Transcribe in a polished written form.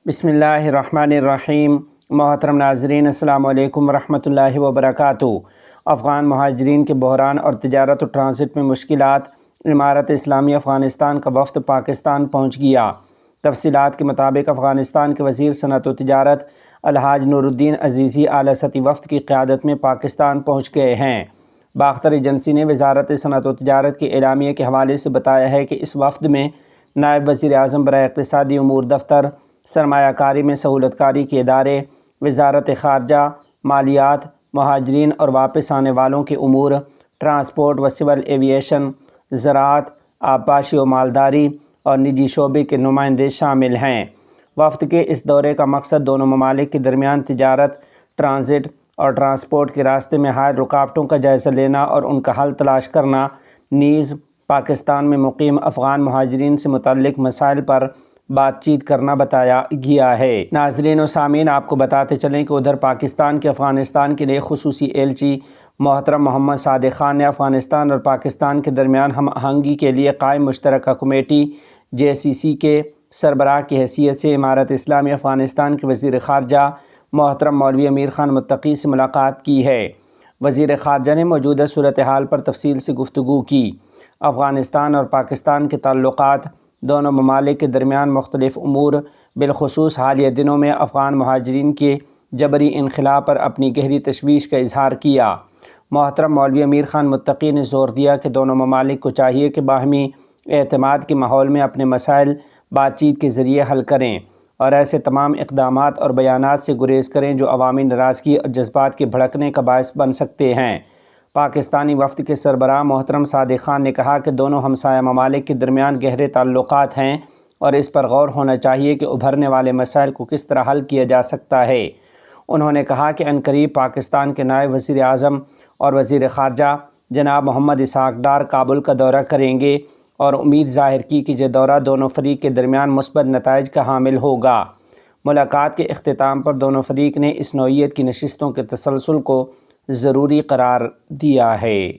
بسم اللہ الرحمن الرحیم۔ محترم ناظرین، السلام علیکم ورحمۃ اللہ وبرکاتہ۔ افغان مہاجرین کے بحران اور تجارت و ٹرانزٹ میں مشکلات، امارت اسلامی افغانستان کا وفد پاکستان پہنچ گیا۔ تفصیلات کے مطابق افغانستان کے وزیر صنعت و تجارت الحاج نور الدین عزیزی اعلیٰ سطحی وفد کی قیادت میں پاکستان پہنچ گئے ہیں۔ باختر ایجنسی نے وزارت صنعت و تجارت کے اعلامیے کے حوالے سے بتایا ہے کہ اس وفد میں نائب وزیر اعظم برائے اقتصادی امور دفتر، سرمایہ کاری میں سہولت کاری کے ادارے، وزارت خارجہ، مالیات، مہاجرین اور واپس آنے والوں کے امور، ٹرانسپورٹ و سول ایوییشن، زراعت، آبپاشی و مالداری اور نجی شعبے کے نمائندے شامل ہیں۔ وفد کے اس دورے کا مقصد دونوں ممالک کے درمیان تجارت، ٹرانزٹ اور ٹرانسپورٹ کے راستے میں حائل رکاوٹوں کا جائزہ لینا اور ان کا حل تلاش کرنا، نیز پاکستان میں مقیم افغان مہاجرین سے متعلق مسائل پر بات چیت کرنا بتایا گیا ہے۔ ناظرین و سامعین، آپ کو بتاتے چلیں کہ ادھر پاکستان کے افغانستان کے لیے خصوصی ایلچی محترم محمد صادق خان نے افغانستان اور پاکستان کے درمیان ہم آہنگی کے لیے قائم مشترکہ کمیٹی JCC کے سربراہ کی حیثیت سے امارت اسلامی افغانستان کے وزیر خارجہ محترم مولوی امیر خان متقی سے ملاقات کی ہے۔ وزیر خارجہ نے موجودہ صورتحال پر تفصیل سے گفتگو کی۔ افغانستان اور پاکستان کے تعلقات، دونوں ممالک کے درمیان مختلف امور، بالخصوص حالیہ دنوں میں افغان مہاجرین کے جبری انخلاء پر اپنی گہری تشویش کا اظہار کیا۔ محترم مولوی امیر خان متقی نے زور دیا کہ دونوں ممالک کو چاہیے کہ باہمی اعتماد کے ماحول میں اپنے مسائل بات چیت کے ذریعے حل کریں اور ایسے تمام اقدامات اور بیانات سے گریز کریں جو عوامی ناراضگی اور جذبات کے بھڑکنے کا باعث بن سکتے ہیں۔ پاکستانی وفد کے سربراہ محترم صادق خان نے کہا کہ دونوں ہمسایہ ممالک کے درمیان گہرے تعلقات ہیں اور اس پر غور ہونا چاہیے کہ ابھرنے والے مسائل کو کس طرح حل کیا جا سکتا ہے۔ انہوں نے کہا کہ عنقریب پاکستان کے نائب وزیر اعظم اور وزیر خارجہ جناب محمد اسحاق ڈار کابل کا دورہ کریں گے اور امید ظاہر کی کہ یہ دورہ دونوں فریق کے درمیان مثبت نتائج کا حامل ہوگا۔ ملاقات کے اختتام پر دونوں فریق نے اس نوعیت کی نشستوں کے تسلسل کو ضروری قرار دیا ہے۔